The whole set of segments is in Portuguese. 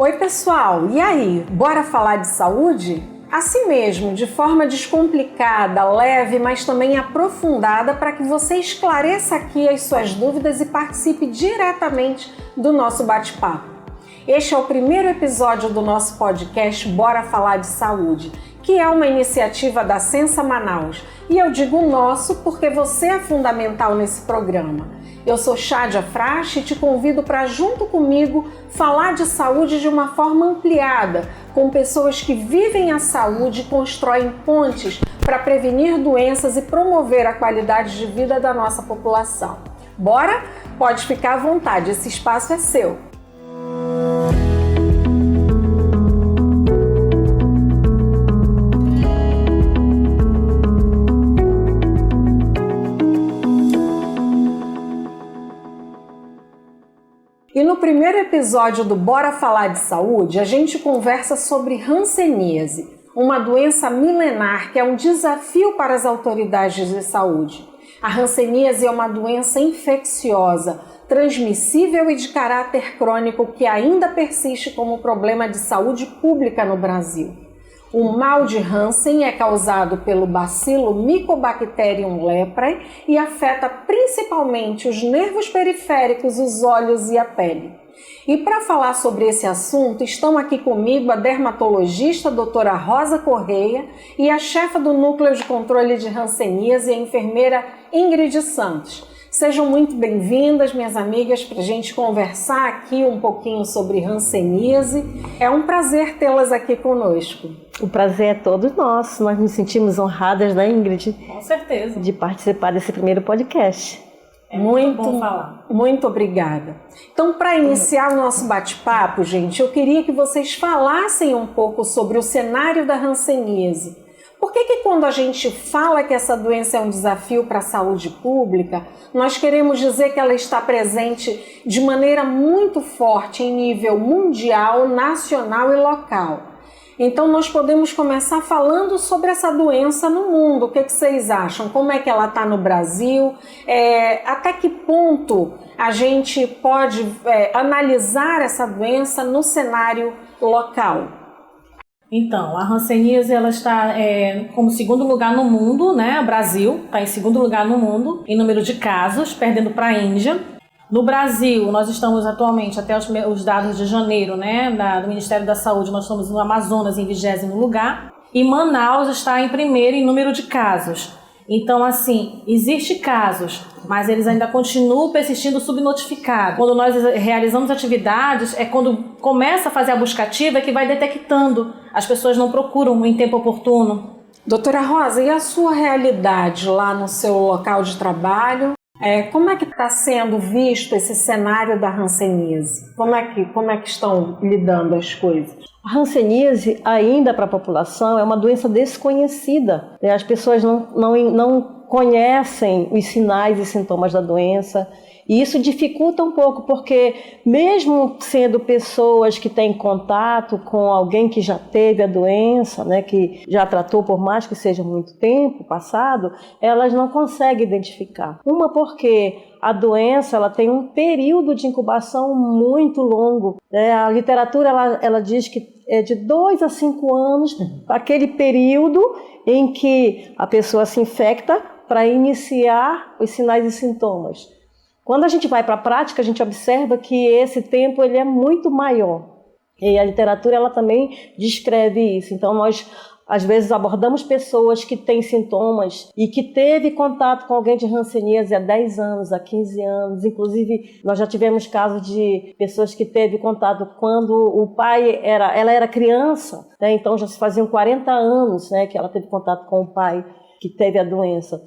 Oi pessoal, e aí? Bora falar de saúde? Assim mesmo, de forma descomplicada, leve, mas também aprofundada para que você esclareça aqui as suas dúvidas e participe diretamente do nosso bate-papo. Este é o primeiro episódio do nosso podcast Bora Falar de Saúde, que é uma iniciativa da Sensa Manaus. E eu digo nosso porque você é fundamental nesse programa. Eu sou Chádia Frache e te convido para, junto comigo, falar de saúde de uma forma ampliada, com pessoas que vivem a saúde e constroem pontes para prevenir doenças e promover a qualidade de vida da nossa população. Bora? Pode ficar à vontade, esse espaço é seu. E no primeiro episódio do Bora Falar de Saúde, a gente conversa sobre hanseníase, uma doença milenar que é um desafio para as autoridades de saúde. A hanseníase é uma doença infecciosa, transmissível e de caráter crônico que ainda persiste como problema de saúde pública no Brasil. O mal de Hansen é causado pelo bacilo Mycobacterium leprae e afeta principalmente os nervos periféricos, os olhos e a pele. E para falar sobre esse assunto, estão aqui comigo a dermatologista doutora Rosa Correia e a chefa do Núcleo de Controle de Hanseníase, a enfermeira Ingrid Santos. Sejam muito bem-vindas, minhas amigas, para a gente conversar aqui um pouquinho sobre hanseníase. É um prazer tê-las aqui conosco. O prazer é todo nosso. Nós nos sentimos honradas, né, Ingrid? Com certeza. De participar desse primeiro podcast. É muito bom falar. Muito obrigada. Então, para iniciar o nosso bate-papo, gente, eu queria que vocês falassem um pouco sobre o cenário da hanseníase. Por que quando a gente fala que essa doença é um desafio para a saúde pública, nós queremos dizer que ela está presente de maneira muito forte em nível mundial, nacional e local? Então nós podemos começar falando sobre essa doença no mundo. O que vocês acham? Como é que ela está no Brasil? Até que ponto a gente pode analisar essa doença no cenário local? Então, a hanseníase ela está como segundo lugar no mundo, né? O Brasil está em segundo lugar no mundo em número de casos, perdendo para a Índia. No Brasil, nós estamos atualmente, até os dados de janeiro, né, do Ministério da Saúde, nós estamos no Amazonas em 20º lugar. E Manaus está em primeiro em número de casos. Então, assim, existem casos, mas eles ainda continuam persistindo subnotificados. Quando nós realizamos atividades, é quando começa a fazer a busca ativa que vai detectando. As pessoas não procuram em tempo oportuno. Doutora Rosa, e a sua realidade lá no seu local de trabalho? Como é que está sendo visto esse cenário da hanseníase? Como é que estão lidando as coisas? A hanseníase, ainda para a população, é uma doença desconhecida. As pessoas não conhecem os sinais e sintomas da doença. E isso dificulta um pouco, porque mesmo sendo pessoas que têm contato com alguém que já teve a doença, né, que já tratou por mais que seja muito tempo passado, elas não conseguem identificar. Uma porque a doença ela tem um período de incubação muito longo. A literatura ela diz que é de 2 a 5 anos, aquele período em que a pessoa se infecta para iniciar os sinais e sintomas. Quando a gente vai para a prática, a gente observa que esse tempo ele é muito maior. E a literatura ela também descreve isso. Então, nós, às vezes, abordamos pessoas que têm sintomas e que teve contato com alguém de hanseníase há 10 anos, há 15 anos. Inclusive, nós já tivemos casos de pessoas que teve contato quando o pai ela era criança, né? Então já se faziam 40 anos, né, que ela teve contato com o pai que teve a doença.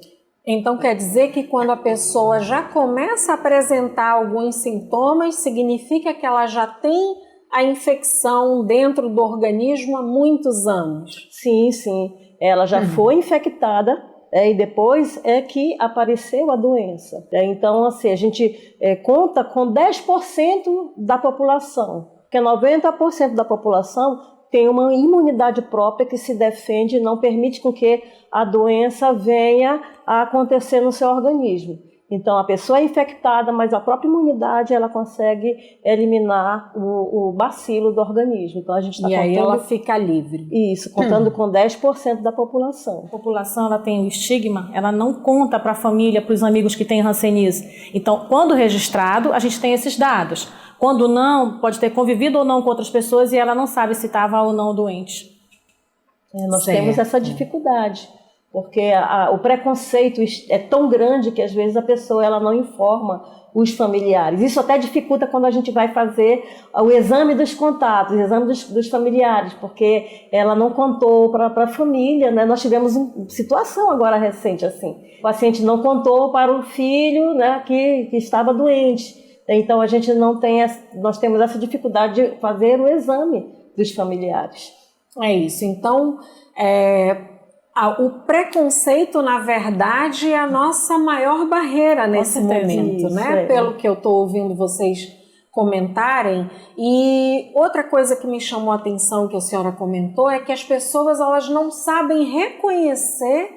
Então quer dizer que quando a pessoa já começa a apresentar alguns sintomas, significa que ela já tem a infecção dentro do organismo há muitos anos? Sim, sim. Ela já foi infectada e depois é que apareceu a doença. Então, assim, a gente conta com 10% da população, porque 90% da população tem uma imunidade própria que se defende e não permite com que a doença venha a acontecer no seu organismo. Então, a pessoa é infectada, mas a própria imunidade ela consegue eliminar o bacilo do organismo. Então, a gente está contando... E aí ela fica livre. Isso, contando com 10% da população. A população ela tem o estigma, ela não conta para a família, para os amigos que têm hanseníase. Então, quando registrado, a gente tem esses dados. Quando não, pode ter convivido ou não com outras pessoas e ela não sabe se estava ou não doente. Nós temos essa dificuldade. Porque o preconceito é tão grande que às vezes a pessoa ela não informa os familiares. Isso até dificulta quando a gente vai fazer o exame dos contatos, o exame dos familiares, porque ela não contou para a família, né? Nós tivemos uma situação agora recente assim. O paciente não contou para o filho, né, que estava doente. Então a gente nós temos essa dificuldade de fazer o exame dos familiares. É isso. Então, o preconceito, na verdade, é a nossa maior barreira nesse momento, né? Pelo que eu estou ouvindo vocês comentarem. E outra coisa que me chamou a atenção, que a senhora comentou, é que as pessoas elas não sabem reconhecer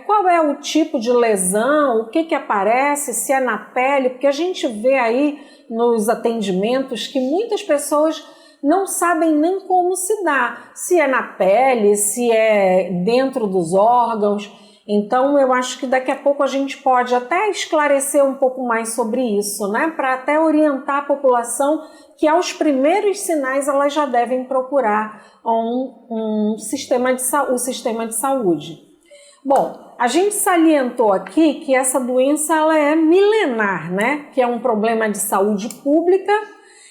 qual é o tipo de lesão, o que aparece, se é na pele, porque a gente vê aí nos atendimentos que muitas pessoas não sabem nem como se dá, se é na pele, se é dentro dos órgãos. Então eu acho que daqui a pouco a gente pode até esclarecer um pouco mais sobre isso, né? Para até orientar a população que aos primeiros sinais elas já devem procurar o sistema de saúde. Bom, a gente salientou aqui que essa doença ela é milenar, né? Que é um problema de saúde pública.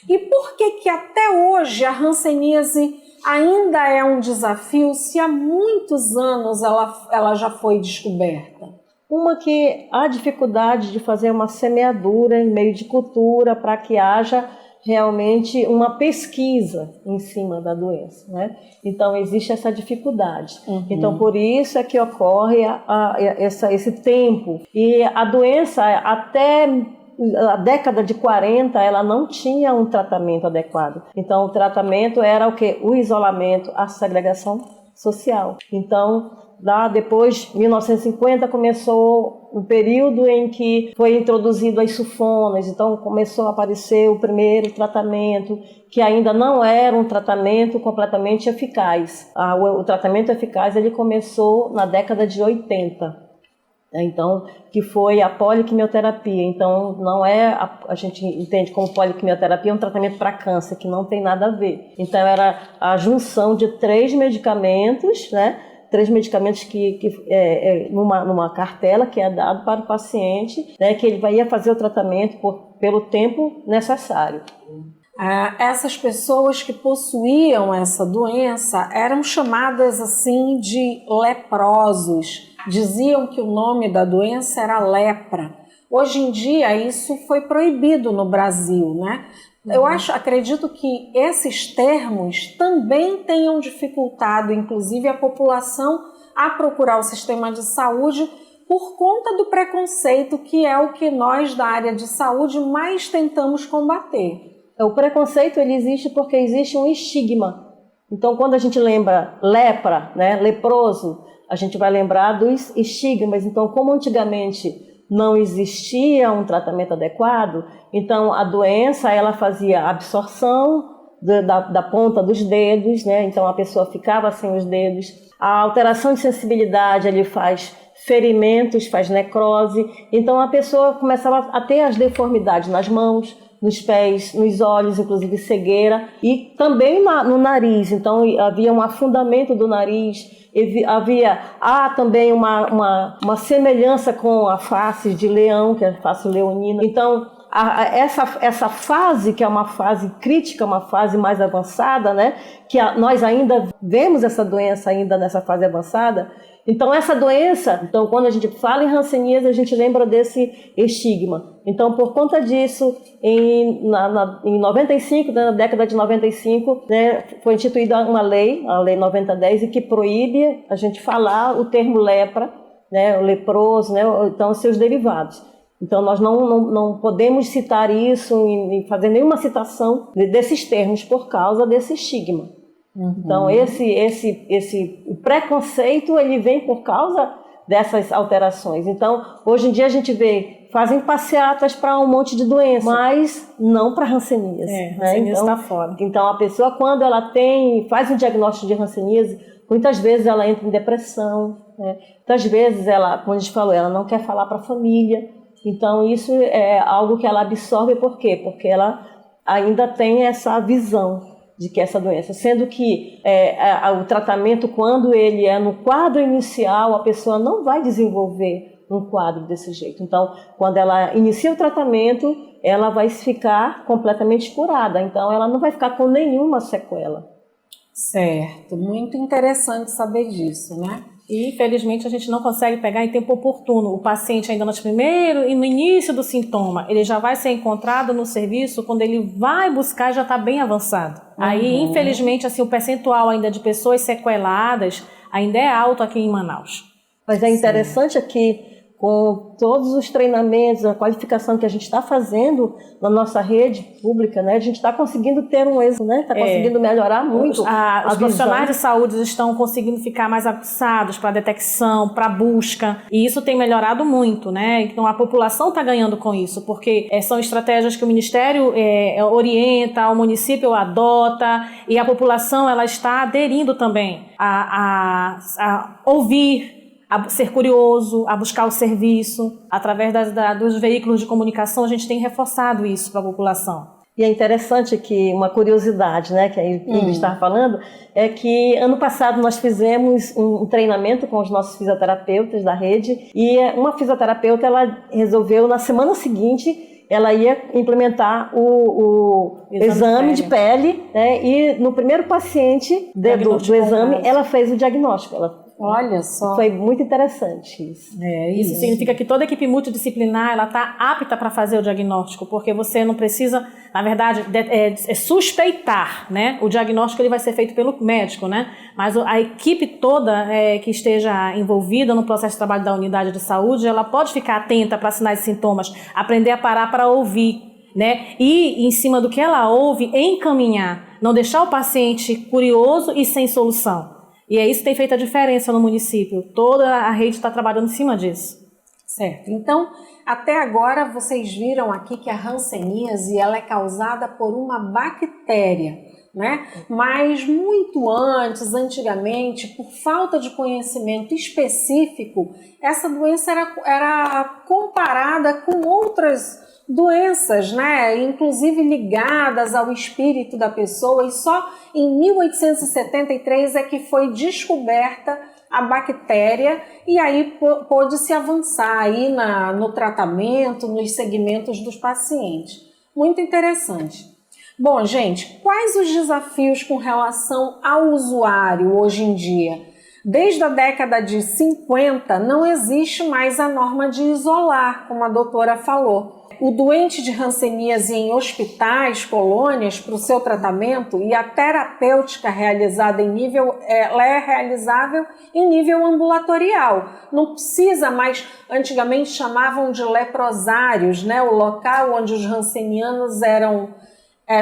E por que até hoje a hanseníase ainda é um desafio se há muitos anos ela já foi descoberta? Uma que há dificuldade de fazer uma semeadura em meio de cultura para que haja realmente uma pesquisa em cima da doença, né? Então existe essa dificuldade. Então por isso é que ocorre esse tempo. E a doença até a década de 40, ela não tinha um tratamento adequado. Então, o tratamento era o quê? O isolamento, a segregação social. Então, lá depois, 1950, começou o período em que foi introduzido as sulfonas. Então, começou a aparecer o primeiro tratamento, que ainda não era um tratamento completamente eficaz. O tratamento eficaz ele começou na década de 80. Então, que foi a poliquimioterapia. Então, não é a gente entende como poliquimioterapia um tratamento para câncer, que não tem nada a ver. Então, era a junção de 3 medicamentos, né? 3 medicamentos numa cartela que é dado para o paciente, né? Que ele ia fazer o tratamento pelo tempo necessário. Essas pessoas que possuíam essa doença eram chamadas assim de leprosos. Diziam que o nome da doença era lepra. Hoje em dia isso foi proibido no Brasil, né? Eu acredito que esses termos também tenham dificultado, inclusive, a população a procurar o sistema de saúde por conta do preconceito, que é o que nós da área de saúde mais tentamos combater. O preconceito ele existe porque existe um estigma. Então, quando a gente lembra lepra, né, leproso, a gente vai lembrar dos estigmas. Então, como antigamente não existia um tratamento adequado, então a doença ela fazia absorção da ponta dos dedos, né? Então a pessoa ficava sem os dedos. A alteração de sensibilidade ele faz ferimentos, faz necrose. Então a pessoa começava a ter as deformidades nas mãos, nos pés, nos olhos, inclusive cegueira, e também no nariz. Então havia um afundamento do nariz. Há também uma semelhança com a face de leão, que é a face leonina. Então, essa fase, que é uma fase crítica, uma fase mais avançada, né? Que nós ainda vemos essa doença ainda nessa fase avançada. Então, essa doença, quando a gente fala em hanseníase, a gente lembra desse estigma. Então, por conta disso, em 95, na década de 95, né, foi instituída uma lei, a Lei 9010, que proíbe a gente falar o termo lepra, né, o leproso, né, então seus derivados. Então, nós não podemos citar isso e fazer nenhuma citação desses termos por causa desse estigma. Então, o preconceito ele vem por causa dessas alterações. Então, hoje em dia a gente vê, fazem passeatas para um monte de doenças, mas não para hanseníase. Hanseníase então, está fora. Então, a pessoa, quando ela faz um diagnóstico de hanseníase, muitas vezes ela entra em depressão, né? Muitas vezes ela, como a gente falou, ela não quer falar para a família. Então, isso é algo que ela absorve. Por quê? Porque ela ainda tem essa visão de que essa doença, sendo que o tratamento, quando ele é no quadro inicial, a pessoa não vai desenvolver um quadro desse jeito. Então, quando ela inicia o tratamento, ela vai ficar completamente curada. Então, ela não vai ficar com nenhuma sequela. Certo, muito interessante saber disso, né? E, infelizmente, a gente não consegue pegar em tempo oportuno. O paciente ainda no primeiro e no início do sintoma, ele já vai ser encontrado no serviço quando ele vai buscar já está bem avançado. Aí, infelizmente, assim, o percentual ainda de pessoas sequeladas ainda é alto aqui em Manaus. Mas é interessante aqui, com todos os treinamentos, a qualificação que a gente está fazendo na nossa rede pública, né? A gente está conseguindo ter um êxito, né? Está conseguindo melhorar muito. Os profissionais de saúde estão conseguindo ficar mais aguçados para detecção, para busca, e isso tem melhorado muito, né? Então a população está ganhando com isso, porque são estratégias que o Ministério orienta, o município adota, e a população ela está aderindo também a ouvir, a ser curioso, a buscar o serviço. Através dos veículos de comunicação, a gente tem reforçado isso para a população. E é interessante que uma curiosidade, né, que a Ingrid estava falando, é que ano passado nós fizemos um treinamento com os nossos fisioterapeutas da rede, e uma fisioterapeuta, ela resolveu, na semana seguinte, ela ia implementar o exame de pele, né, e no primeiro paciente do exame, ela fez o diagnóstico. Olha só. Foi muito interessante isso. Isso significa que toda equipe multidisciplinar ela está apta para fazer o diagnóstico, porque você não precisa, na verdade, suspeitar, né? O diagnóstico ele vai ser feito pelo médico, né? Mas a equipe toda que esteja envolvida no processo de trabalho da unidade de saúde, ela pode ficar atenta para sinais e sintomas, aprender a parar para ouvir, né? E, em cima do que ela ouve, encaminhar, não deixar o paciente curioso e sem solução. E é isso que tem feito a diferença no município. Toda a rede está trabalhando em cima disso. Certo. Então, até agora vocês viram aqui que a hanseníase ela é causada por uma bactéria, né? Mas muito antigamente, por falta de conhecimento específico, essa doença era comparada com outras doenças, né, inclusive ligadas ao espírito da pessoa, e só em 1873 é que foi descoberta a bactéria, e aí pôde-se avançar aí no tratamento, nos segmentos dos pacientes. Muito interessante. Bom, gente, quais os desafios com relação ao usuário hoje em dia? Desde a década de 50 não existe mais a norma de isolar, como a doutora falou. O doente de hanseníase em hospitais, colônias, para o seu tratamento, e a terapêutica realizada ela é realizável em nível ambulatorial. Não precisa mais, antigamente chamavam de leprosários, né? O local onde os hansenianos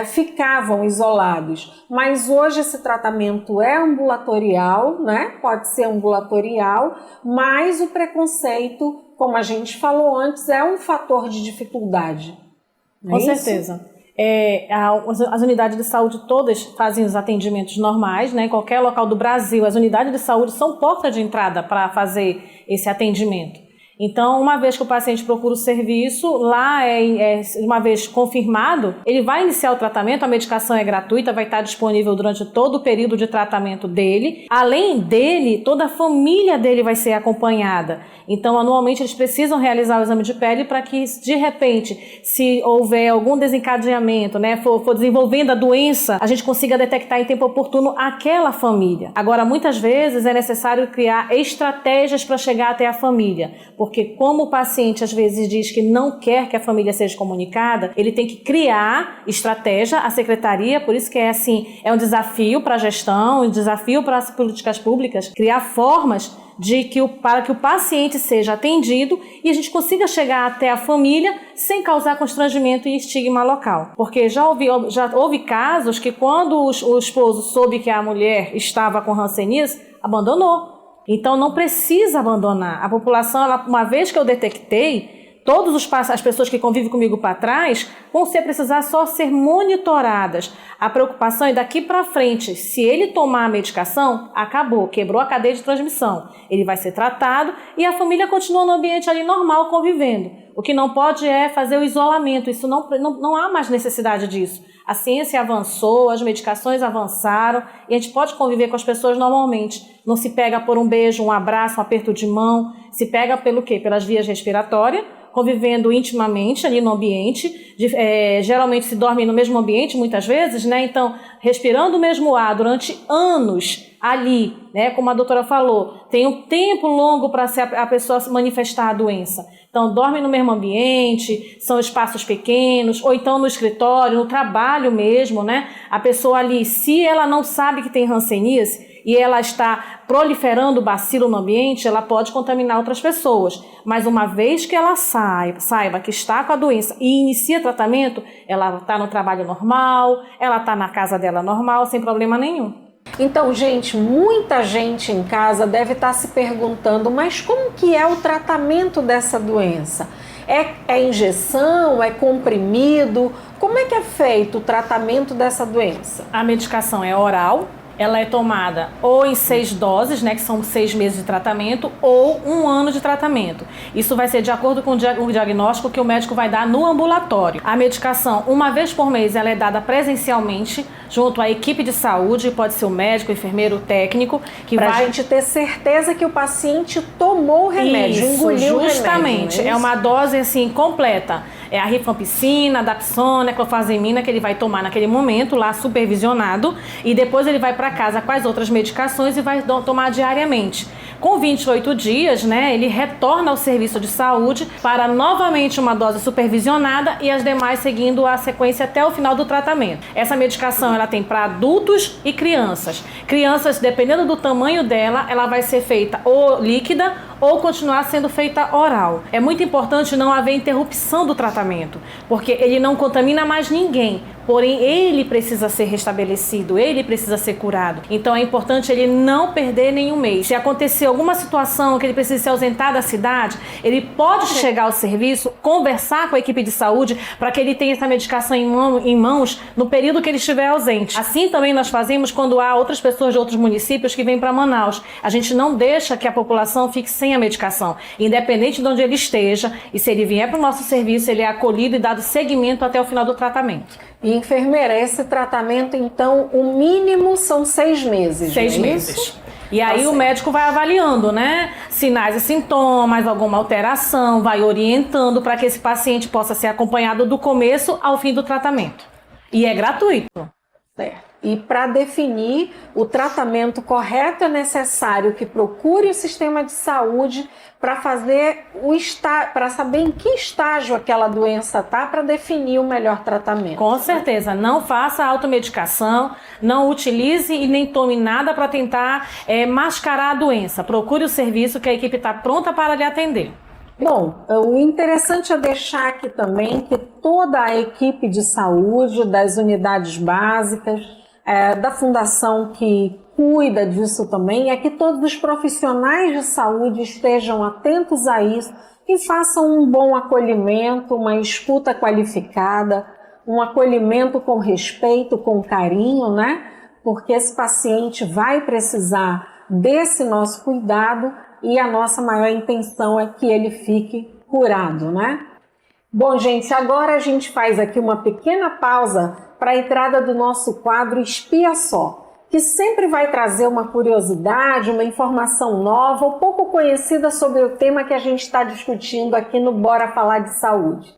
ficavam isolados. Mas hoje esse tratamento é ambulatorial, né? Pode ser ambulatorial, mas o preconceito, como a gente falou antes, é um fator de dificuldade. Com certeza. As unidades de saúde todas fazem os atendimentos normais, né? Em qualquer local do Brasil, as unidades de saúde são porta de entrada para fazer esse atendimento. Então, uma vez que o paciente procura o serviço, lá uma vez confirmado, ele vai iniciar o tratamento, a medicação é gratuita, vai estar disponível durante todo o período de tratamento dele. Além dele, toda a família dele vai ser acompanhada. Então, anualmente, eles precisam realizar o exame de pele para que, de repente, se houver algum desencadeamento, né, for desenvolvendo a doença, a gente consiga detectar em tempo oportuno aquela família. Agora, muitas vezes é necessário criar estratégias para chegar até a família, porque como o paciente às vezes diz que não quer que a família seja comunicada, ele tem que criar estratégia, a secretaria, por isso que é um desafio para a gestão, um desafio para as políticas públicas, criar formas para que o paciente seja atendido e a gente consiga chegar até a família sem causar constrangimento e estigma local. Porque já houve casos que quando o esposo soube que a mulher estava com hanseníase, abandonou. Então não precisa abandonar. A população, uma vez que eu detectei, todas as pessoas que convivem comigo para trás vão precisar só ser monitoradas. A preocupação é daqui para frente. Se ele tomar a medicação, acabou, quebrou a cadeia de transmissão. Ele vai ser tratado e a família continua no ambiente ali normal, convivendo. O que não pode é fazer o isolamento. Isso não há mais necessidade disso. A ciência avançou, as medicações avançaram e a gente pode conviver com as pessoas normalmente. Não se pega por um beijo, um abraço, um aperto de mão. Se pega pelo quê? Pelas vias respiratórias, convivendo intimamente ali no ambiente, geralmente se dorme no mesmo ambiente muitas vezes, né? Então, respirando o mesmo ar durante anos ali, né? Como a doutora falou, tem um tempo longo para a pessoa manifestar a doença. Então, dorme no mesmo ambiente, são espaços pequenos, ou então no escritório, no trabalho mesmo, né? A pessoa ali, se ela não sabe que tem hanseníase, e ela está proliferando bacilo no ambiente, ela pode contaminar outras pessoas. Mas uma vez que ela saiba que está com a doença e inicia tratamento, ela está no trabalho normal, ela está na casa dela normal, sem problema nenhum. Então, gente, muita gente em casa deve estar se perguntando, mas como que é o tratamento dessa doença? É injeção? É comprimido? Como é que é feito o tratamento dessa doença? A medicação é oral. Ela é tomada ou em 6 doses, né, que são 6 meses de tratamento, ou 1 ano de tratamento. Isso vai ser de acordo com o diagnóstico que o médico vai dar no ambulatório. A medicação, uma vez por mês, ela é dada presencialmente, junto à equipe de saúde, pode ser o médico, o enfermeiro, o técnico, que pra vai... gente ter certeza que o paciente tomou o remédio, engoliu justamente, o remédio. É uma dose assim completa. É a rifampicina, a dapsona, a clofazimina que ele vai tomar naquele momento, lá supervisionado, e depois ele vai para casa com as outras medicações e vai tomar diariamente. Com 28 dias, né, ele retorna ao serviço de saúde para novamente uma dose supervisionada e as demais seguindo a sequência até o final do tratamento. Essa medicação ela tem para adultos e crianças. Crianças, dependendo do tamanho dela, ela vai ser feita ou líquida ou continuar sendo feita oral. É muito importante não haver interrupção do tratamento, porque ele não contamina mais ninguém. Porém, ele precisa ser restabelecido, ele precisa ser curado. Então, é importante ele não perder nenhum mês. Se acontecer alguma situação que ele precisa se ausentar da cidade, ele pode chegar ao serviço, conversar com a equipe de saúde para que ele tenha essa medicação em mãos no período que ele estiver ausente. Assim também nós fazemos quando há outras pessoas de outros municípios que vêm para Manaus. A gente não deixa que a população fique sem a medicação, independente de onde ele esteja, e se ele vier para o nosso serviço, ele é acolhido e dado seguimento até o final do tratamento. E enfermeira, esse tratamento, então, o mínimo são 6 meses. 6 meses. E aí o médico vai avaliando, né? Sinais e sintomas, alguma alteração, vai orientando para que esse paciente possa ser acompanhado do começo ao fim do tratamento. E é gratuito. Certo. E para definir o tratamento correto é necessário que procure o sistema de saúde para fazer para saber em que estágio aquela doença está, para definir o melhor tratamento. Com certeza, não faça automedicação, não utilize e nem tome nada para tentar mascarar a doença. Procure o serviço que a equipe está pronta para lhe atender. Bom, o interessante é deixar aqui também que toda a equipe de saúde, das unidades básicas, da fundação que cuida disso também, é que todos os profissionais de saúde estejam atentos a isso e façam um bom acolhimento, uma escuta qualificada, um acolhimento com respeito, com carinho, né? Porque esse paciente vai precisar desse nosso cuidado e a nossa maior intenção é que ele fique curado, né? Bom, gente, agora a gente faz aqui uma pequena pausa para a entrada do nosso quadro Espia Só, que sempre vai trazer uma curiosidade, uma informação nova ou pouco conhecida sobre o tema que a gente está discutindo aqui no Bora Falar de Saúde.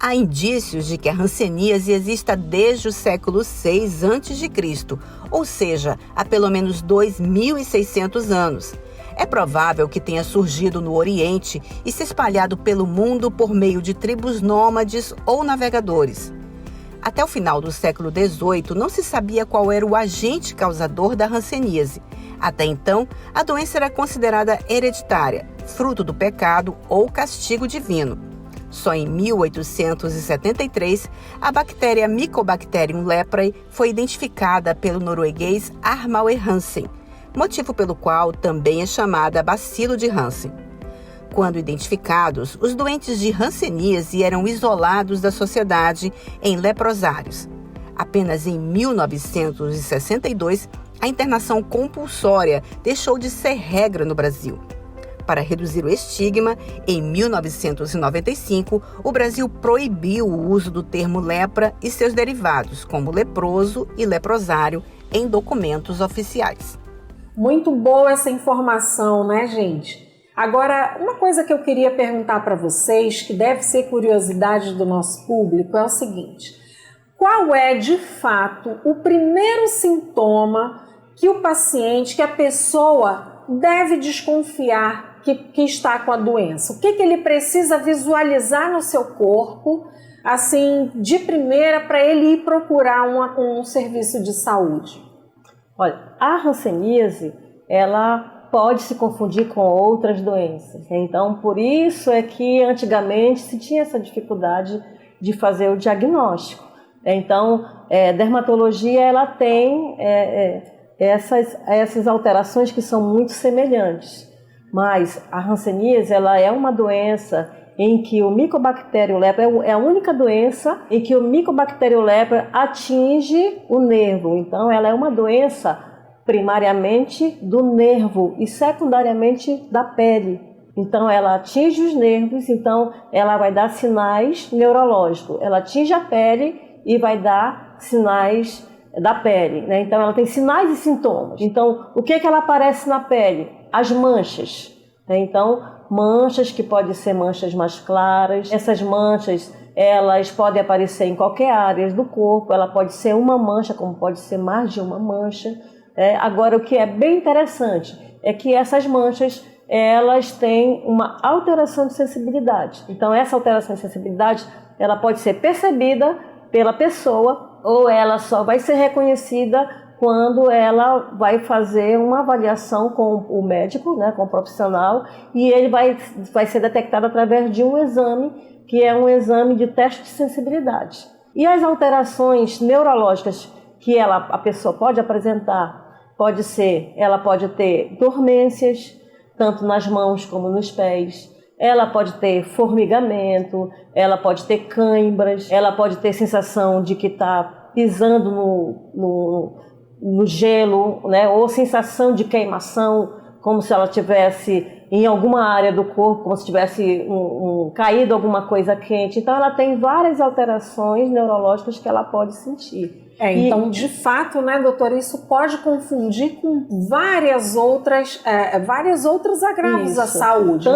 Há indícios de que a hanseníase exista desde o século VI a.C., ou seja, há pelo menos 2.600 anos. É provável que tenha surgido no Oriente e se espalhado pelo mundo por meio de tribos nômades ou navegadores. Até o final do século XVIII, não se sabia qual era o agente causador da hanseníase. Até então, a doença era considerada hereditária, fruto do pecado ou castigo divino. Só em 1873, a bactéria Mycobacterium leprae foi identificada pelo norueguês Armauer Hansen, motivo pelo qual também é chamada bacilo de Hansen. Quando identificados, os doentes de hanseníase eram isolados da sociedade em leprosários. Apenas em 1962, a internação compulsória deixou de ser regra no Brasil. Para reduzir o estigma, em 1995, o Brasil proibiu o uso do termo lepra e seus derivados, como leproso e leprosário, em documentos oficiais. Muito boa essa informação, né, gente? Agora, uma coisa que eu queria perguntar para vocês, que deve ser curiosidade do nosso público, é o seguinte: qual é, de fato, o primeiro sintoma que o paciente, que a pessoa deve desconfiar que está com a doença? O que ele precisa visualizar no seu corpo, assim, de primeira, para ele ir procurar um serviço de saúde? Olha, a hanseníase, ela pode se confundir com outras doenças. Então, por isso é que antigamente se tinha essa dificuldade de fazer o diagnóstico. Então, dermatologia, ela tem essas alterações que são muito semelhantes. Mas a hanseníase, ela é uma doença em que o Mycobacterium leprae é a única doença em que o Mycobacterium leprae atinge o nervo. Então, ela é uma doença primariamente do nervo e secundariamente da pele. Então, ela atinge os nervos, então ela vai dar sinais neurológicos. Ela atinge a pele e vai dar sinais da pele, né? Então, ela tem sinais e sintomas. Então, o que ela aparece na pele? As manchas, né? Então, manchas que podem ser manchas mais claras. Essas manchas, elas podem aparecer em qualquer área do corpo. Ela pode ser uma mancha, como pode ser mais de uma mancha. Agora, o que é bem interessante é que essas manchas, elas têm uma alteração de sensibilidade. Então, essa alteração de sensibilidade, ela pode ser percebida pela pessoa ou ela só vai ser reconhecida quando ela vai fazer uma avaliação com o médico, né, com o profissional, e ele vai ser detectado através de um exame, que é um exame de teste de sensibilidade. E as alterações neurológicas que a pessoa pode apresentar, ela pode ter dormências, tanto nas mãos como nos pés. Ela pode ter formigamento, ela pode ter cãibras, ela pode ter sensação de que está pisando no gelo, né? Ou sensação de queimação, como se ela tivesse em alguma área do corpo, como se tivesse caído alguma coisa quente. Então, ela tem várias alterações neurológicas que ela pode sentir. Então, de fato, né, doutora, isso pode confundir com vários outros agravos à saúde,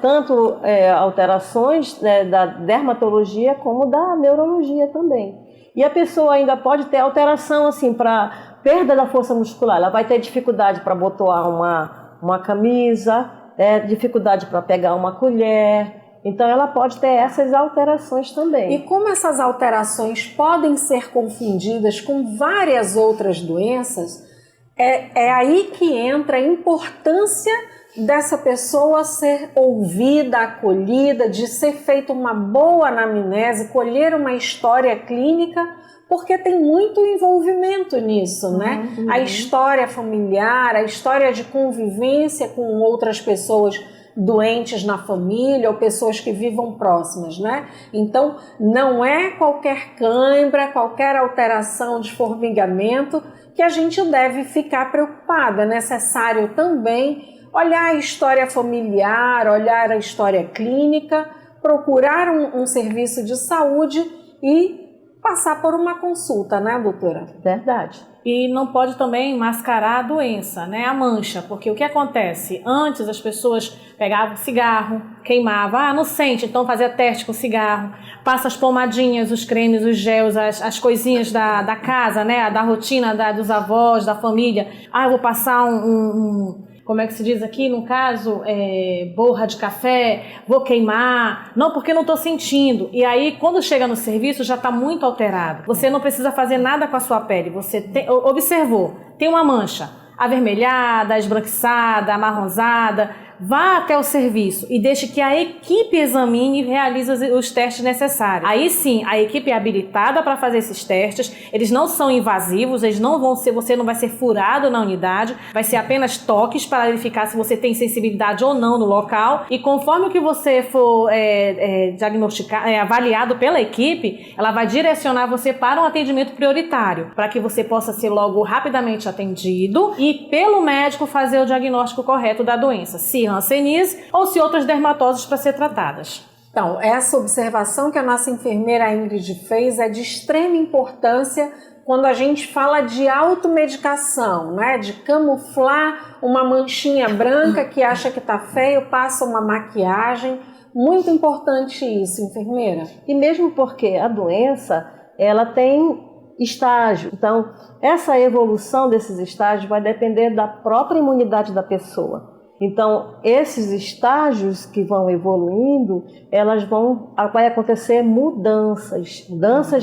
tanto alterações, né, da dermatologia como da neurologia também. E a pessoa ainda pode ter alteração assim para perda da força muscular. Ela vai ter dificuldade para botar uma camisa, dificuldade para pegar uma colher. Então, ela pode ter essas alterações também. E como essas alterações podem ser confundidas com várias outras doenças, é aí que entra a importância dessa pessoa ser ouvida, acolhida, de ser feita uma boa anamnese, colher uma história clínica, porque tem muito envolvimento nisso, né? Uhum. A história familiar, a história de convivência com outras pessoas doentes na família ou pessoas que vivam próximas, né? Então, não é qualquer cãibra, qualquer alteração de formigamento que a gente deve ficar preocupada. É necessário também olhar a história familiar, olhar a história clínica, procurar um serviço de saúde e passar por uma consulta, né, doutora? Verdade. E não pode também mascarar a doença, né, a mancha, porque o que acontece? Antes as pessoas pegavam cigarro, queimavam, não sente, então fazia teste com cigarro, passa as pomadinhas, os cremes, os gels, as coisinhas da casa, né, da rotina dos avós, da família. Eu vou passar como é que se diz aqui, no caso, borra de café, vou queimar, não, porque não estou sentindo. E aí, quando chega no serviço, já está muito alterado. Você não precisa fazer nada com a sua pele. Você observou, tem uma mancha avermelhada, esbranquiçada, amarronzada. vá até o serviço e deixe que a equipe examine e realize os testes necessários. Aí sim, a equipe é habilitada para fazer esses testes, eles não são invasivos, eles não vão ser, você não vai ser furado na unidade, vai ser apenas toques para verificar se você tem sensibilidade ou não no local, e conforme o que você for avaliado pela equipe, ela vai direcionar você para um atendimento prioritário, para que você possa ser logo rapidamente atendido e pelo médico fazer o diagnóstico correto da doença, se hanseníase ou se outras dermatoses para ser tratadas. Então, essa observação que a nossa enfermeira Ingrid fez é de extrema importância quando a gente fala de automedicação, né? De camuflar uma manchinha branca que acha que está feio, passa uma maquiagem. Muito importante isso, enfermeira. E mesmo porque a doença, ela tem estágio. Então, essa evolução desses estágios vai depender da própria imunidade da pessoa. Então, esses estágios que vão evoluindo, vai acontecer mudanças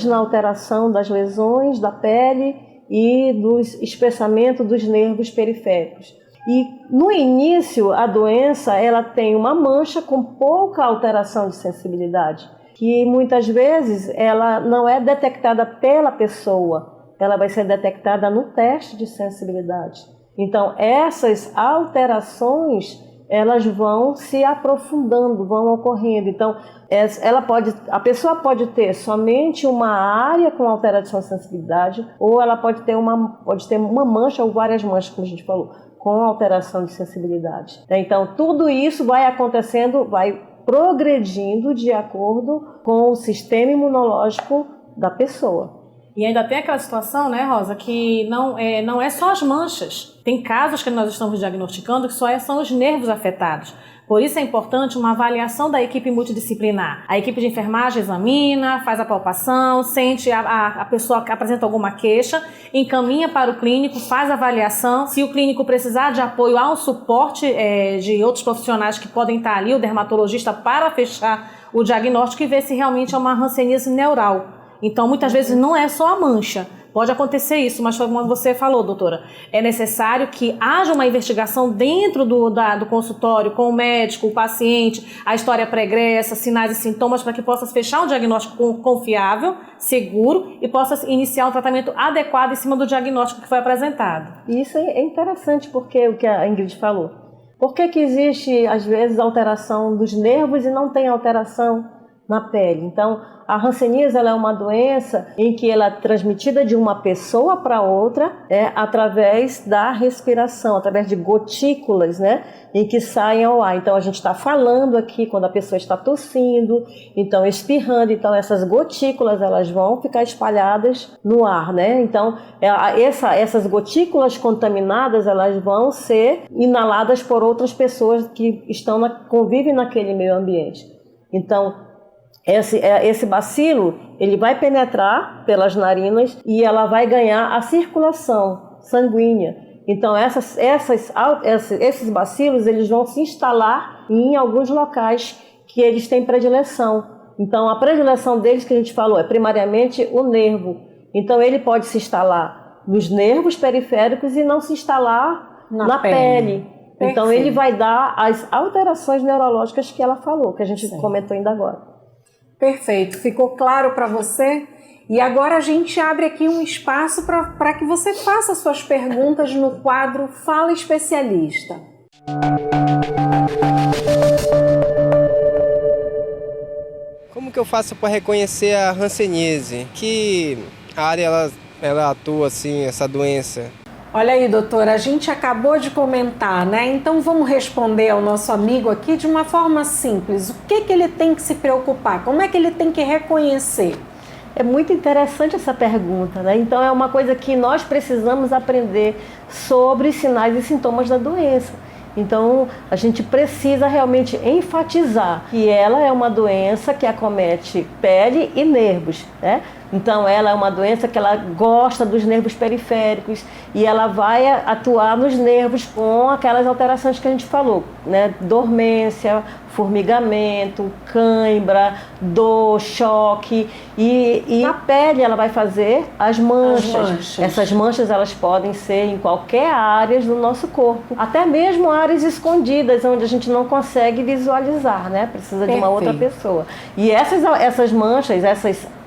na alteração das lesões da pele e do espessamento dos nervos periféricos. E no início, a doença ela tem uma mancha com pouca alteração de sensibilidade, que muitas vezes ela não é detectada pela pessoa, ela vai ser detectada no teste de sensibilidade. Então, essas alterações, elas vão se aprofundando, vão ocorrendo. Então, a pessoa pode ter somente uma área com alteração de sensibilidade, ou ela pode ter uma mancha ou várias manchas, como a gente falou, com alteração de sensibilidade. Então, tudo isso vai acontecendo, vai progredindo de acordo com o sistema imunológico da pessoa. E ainda tem aquela situação, né, Rosa, que não é só as manchas. Tem casos que nós estamos diagnosticando que só são os nervos afetados. Por isso é importante uma avaliação da equipe multidisciplinar. A equipe de enfermagem examina, faz a palpação, sente a pessoa que apresenta alguma queixa, encaminha para o clínico, faz a avaliação. Se o clínico precisar de apoio, há um suporte de outros profissionais que podem estar ali, o dermatologista, para fechar o diagnóstico e ver se realmente é uma hanseníase neural. Então, muitas vezes não é só a mancha. Pode acontecer isso, mas como você falou, doutora, é necessário que haja uma investigação dentro do consultório, com o médico, o paciente, a história pregressa, sinais e sintomas, para que possa fechar um diagnóstico confiável, seguro, e possa iniciar um tratamento adequado em cima do diagnóstico que foi apresentado. Isso é interessante, porque o que a Ingrid falou. Por que existe, às vezes, alteração dos nervos e não tem alteração na pele? Então, a hanseníase ela é uma doença em que ela é transmitida de uma pessoa para outra através da respiração, através de gotículas, né, em que saem ao ar. Então, a gente está falando aqui quando a pessoa está tossindo, então espirrando, então essas gotículas elas vão ficar espalhadas no ar, né? Então, essas gotículas contaminadas elas vão ser inaladas por outras pessoas que convivem naquele meio ambiente. Então, esse bacilo, ele vai penetrar pelas narinas e ela vai ganhar a circulação sanguínea. Então, esses bacilos, eles vão se instalar em alguns locais que eles têm predileção. Então, a predileção deles, que a gente falou, é primariamente o nervo. Então, ele pode se instalar nos nervos periféricos e não se instalar na pele. Então, ele vai dar as alterações neurológicas que ela falou, que a gente comentou ainda agora. Perfeito, ficou claro para você? E agora a gente abre aqui um espaço para que você faça suas perguntas no quadro Fala Especialista. Como que eu faço para reconhecer a hanseníase? Que área ela atua assim, essa doença? Olha aí, doutora, a gente acabou de comentar, né? Então vamos responder ao nosso amigo aqui de uma forma simples. O que ele tem que se preocupar? Como é que ele tem que reconhecer? É muito interessante essa pergunta, né? Então é uma coisa que nós precisamos aprender sobre os sinais e sintomas da doença. Então a gente precisa realmente enfatizar que ela é uma doença que acomete pele e nervos, né? Então ela é uma doença que ela gosta dos nervos periféricos e ela vai atuar nos nervos com aquelas alterações que a gente falou, né? Dormência, formigamento, cãibra, dor, choque, e na pele ela vai fazer as manchas. Essas manchas elas podem ser em qualquer área do nosso corpo, até mesmo áreas escondidas onde a gente não consegue visualizar, né? Precisa de uma outra pessoa. E essas manchas,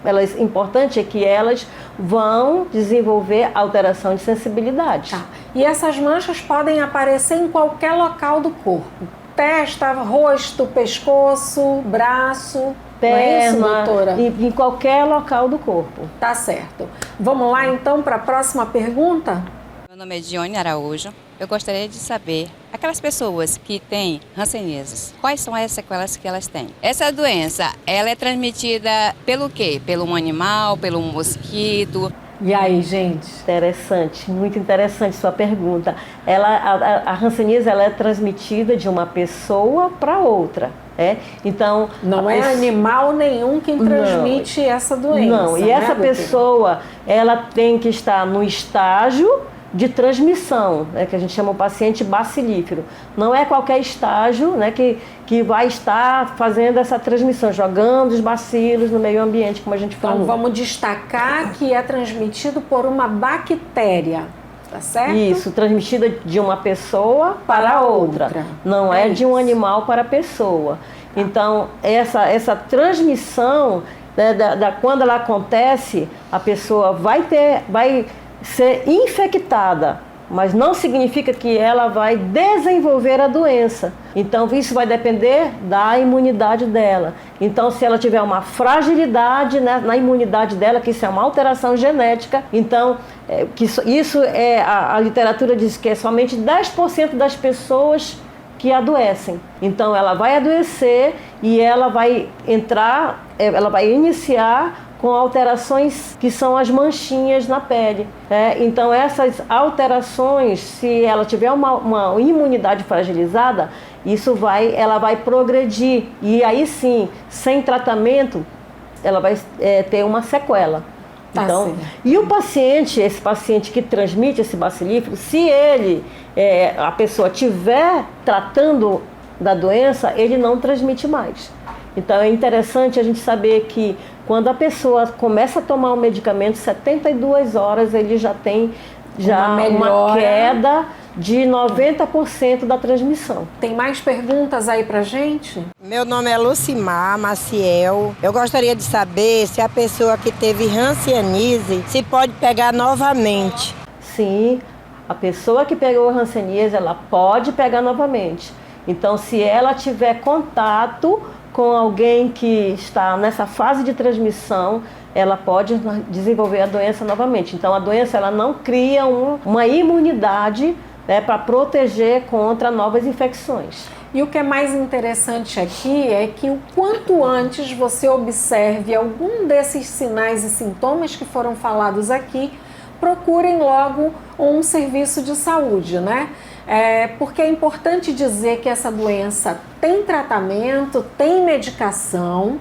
elas importante é que elas vão desenvolver alteração de sensibilidade. Tá. E essas manchas podem aparecer em qualquer local do corpo. Testa, rosto, pescoço, braço, perna, não é isso, doutora? Em qualquer local do corpo. Tá certo. Vamos lá então para a próxima pergunta? Meu nome é Dione Araújo. Eu gostaria de saber, aquelas pessoas que têm hanseníase, quais são as sequelas que elas têm? Essa doença, ela é transmitida pelo quê? Pelo animal, pelo mosquito? E aí, gente? Interessante, muito interessante sua pergunta. A hanseníase ela é transmitida de uma pessoa para outra. Então, não é animal nenhum quem transmite essa doença. Não, e essa pessoa ela tem que estar no estágio de transmissão, né, que a gente chama o paciente bacilífero. Não é qualquer estágio, né, que vai estar fazendo essa transmissão, jogando os bacilos no meio ambiente, como a gente falou. Então vamos destacar que é transmitido por uma bactéria, tá certo? Isso, transmitida de uma pessoa para outra. Não é de um animal para a pessoa. Então, essa transmissão, né, quando ela acontece, a pessoa vai ser infectada, mas não significa que ela vai desenvolver a doença. Então, isso vai depender da imunidade dela. Então, se ela tiver uma fragilidade, né, na imunidade dela, que isso é uma alteração genética, então, a literatura diz que é somente 10% das pessoas que adoecem. Então, ela vai adoecer e ela vai iniciar com alterações que são as manchinhas na pele. Então, essas alterações, se ela tiver uma imunidade fragilizada, ela vai progredir. E aí sim, sem tratamento, ela vai ter uma sequela. Então, e esse paciente que transmite esse bacilífero, se a pessoa estiver tratando da doença, ele não transmite mais. Então é interessante a gente saber que quando a pessoa começa a tomar o medicamento, 72 horas ele já tem uma queda de 90% da transmissão. Tem mais perguntas aí pra gente? Meu nome é Lucimar Maciel. Eu gostaria de saber se a pessoa que teve hanseníase se pode pegar novamente. Sim, a pessoa que pegou hanseníase, ela pode pegar novamente. Então, se ela tiver contato com alguém que está nessa fase de transmissão, ela pode desenvolver a doença novamente. Então, a doença ela não cria uma imunidade, né, para proteger contra novas infecções. E o que é mais interessante aqui é que o quanto antes você observe algum desses sinais e sintomas que foram falados aqui, procurem logo um serviço de saúde, né? Porque é importante dizer que essa doença tem tratamento, tem medicação.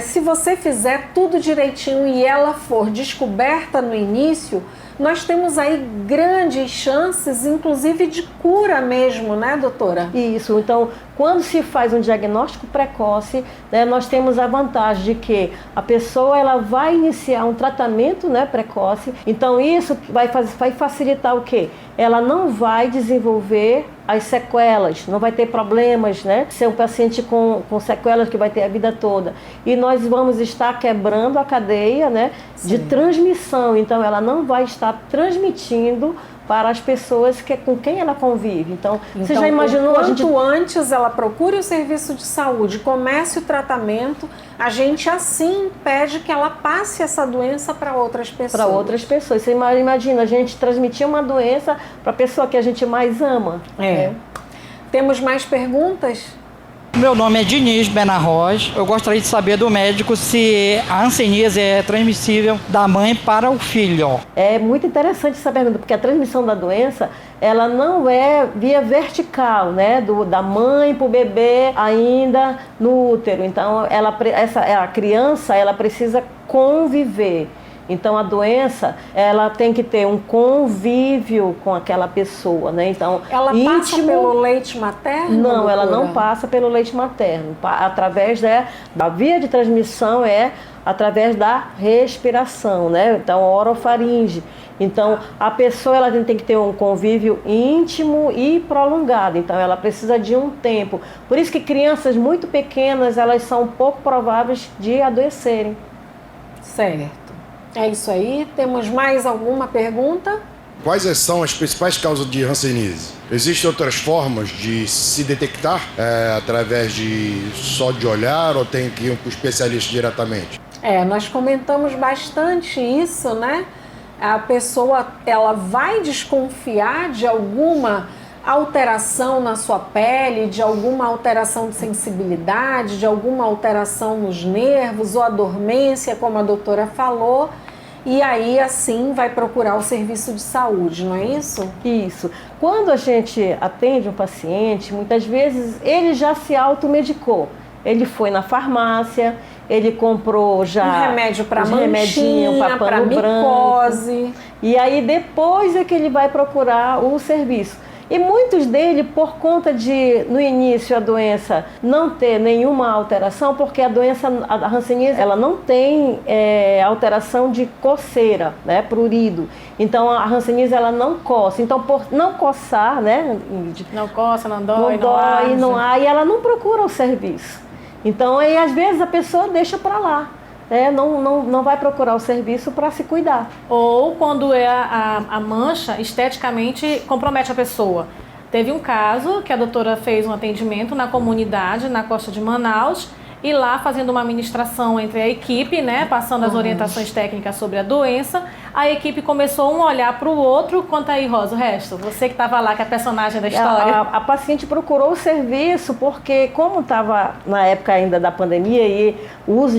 Se você fizer tudo direitinho e ela for descoberta no início, nós temos aí grandes chances, inclusive de cura mesmo, né, doutora? Isso, então, quando se faz um diagnóstico precoce, né, nós temos a vantagem de que a pessoa ela vai iniciar um tratamento, né, precoce, então isso vai facilitar o quê? Ela não vai desenvolver as sequelas, não vai ter problemas, né? Ser um paciente com sequelas que vai ter a vida toda. E nós vamos estar quebrando a cadeia, né, de transmissão. Então, ela não vai estar transmitindo para as pessoas com quem ela convive. Então você já imaginou? Quanto antes ela procure o serviço de saúde, comece o tratamento, a gente assim impede que ela passe essa doença para outras pessoas. Para outras pessoas. Você imagina, a gente transmitir uma doença para a pessoa que a gente mais ama. Temos mais perguntas? Meu nome é Diniz Benarroz. Eu gostaria de saber do médico se a hanseníase é transmissível da mãe para o filho. É muito interessante essa pergunta, porque a transmissão da doença, ela não é via vertical, né? Da mãe para o bebê ainda no útero. Então, a criança, ela precisa conviver. Então a doença, ela tem que ter um convívio com aquela pessoa, né? Então, ela passa pelo leite materno? Não, doutora? ela não passa pelo leite materno. Através da via de transmissão através da respiração, né? Então, orofaringe. Então, a pessoa ela tem que ter um convívio íntimo e prolongado. Então, ela precisa de um tempo. Por isso que crianças muito pequenas, elas são pouco prováveis de adoecerem. Certo. É isso aí. Temos mais alguma pergunta? Quais são as principais causas de hanseníase? Existem outras formas de se detectar através só de olhar ou tem que ir para o especialista diretamente? Nós comentamos bastante isso, né? A pessoa ela vai desconfiar de alguma alteração na sua pele, de alguma alteração de sensibilidade, de alguma alteração nos nervos ou a dormência, como a doutora falou. E aí, assim, vai procurar o serviço de saúde, não é isso? Isso. Quando a gente atende um paciente, muitas vezes ele já se automedicou. Ele foi na farmácia, ele comprou já um remédio para manchinha, para micose. E aí depois é que ele vai procurar o serviço. E muitos deles, por conta de, no início, a doença não ter nenhuma alteração, porque a doença, a hanseníase, ela não tem alteração de coceira, né, prurido. Então, a hanseníase, ela não coça. Então, por não coçar, né... Não coça, não dói, não há, e ela não procura o serviço. Então, aí, às vezes, a pessoa deixa para lá. Não vai procurar o serviço para se cuidar. Ou quando a mancha esteticamente compromete a pessoa. Teve um caso que a doutora fez um atendimento na comunidade, na costa de Manaus, e lá fazendo uma administração entre a equipe, né, passando as orientações técnicas sobre a doença, a equipe começou um a olhar para o outro. Conta aí, Rosa, o resto. Você que estava lá, que é a personagem da história. A paciente procurou o serviço porque, como estava na época ainda da pandemia e o uso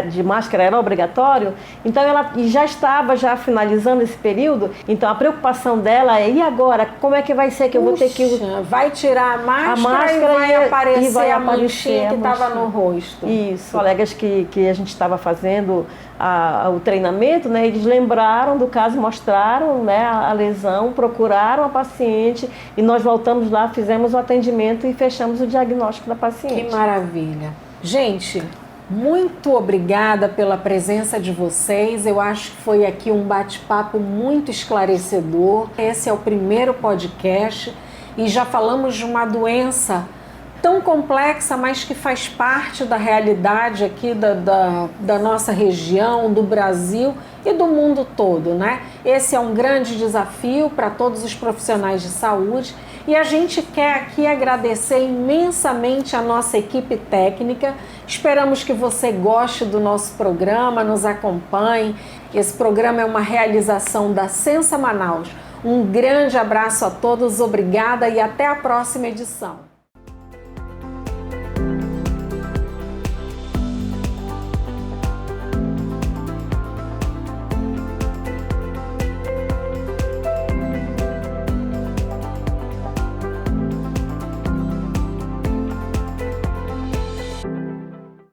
de máscara era obrigatório, então ela já estava finalizando esse período, então a preocupação dela é, e agora? Como é que vai ser que eu vou ter que... Vai tirar a máscara e vai aparecer a manchinha que estava no rosto. Isso, colegas que a gente estava fazendo o treinamento, né, eles lembraram do caso, mostraram, né, a lesão, procuraram a paciente e nós voltamos lá, fizemos o atendimento e fechamos o diagnóstico da paciente. Que maravilha. Gente, muito obrigada pela presença de vocês. Eu acho que foi aqui um bate-papo muito esclarecedor. Esse é o primeiro podcast e já falamos de uma doença tão complexa, mas que faz parte da realidade aqui da nossa região, do Brasil e do mundo todo, né? Esse é um grande desafio para todos os profissionais de saúde e a gente quer aqui agradecer imensamente a nossa equipe técnica. Esperamos que você goste do nosso programa, nos acompanhe. Esse programa é uma realização da Sensa Manaus. Um grande abraço a todos, obrigada e até a próxima edição.